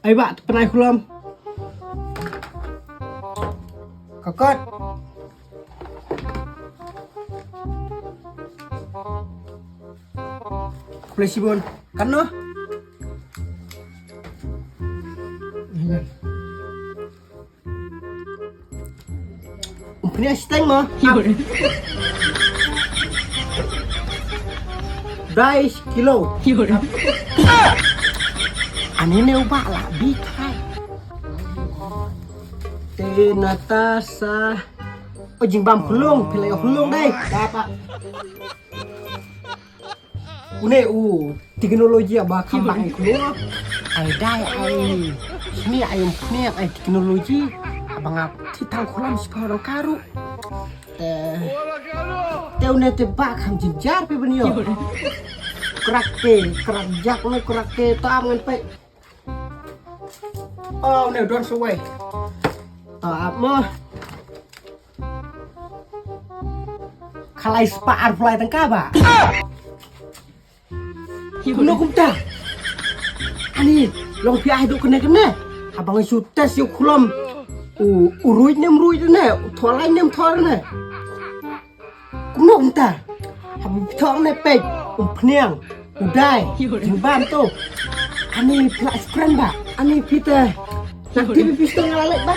Ay ba, penai kulam. Kakot. Polisi bon, kan no? Punya steng mo? 10 kilo. Ani ne ubah lah bikai. Natasa. Oh jing bam hulung, pilih hulung deh. Dapat. Une teknologi apa kambang hulung? Ai dai ai. Ini ayam punya ai teknologi. Abang ap titang kolam sekarang karu. Teu ne tebak ham jinjar pe benio. Kerak jak ne kerak to am ngan pe. Oh ne don suwe. Ap mo. Kalai spaar fly tang ka ba? Kuno kumta. Ani long pi ai do kena. Abang isu tes yo kolam. Uruj nem ne, tholai nem thor ne. Kumno kumta. Habis thong ne pe, phniang, udai, jimban tu. Ani plas kran ba, ani pita. Nanti pistol ngalek ba.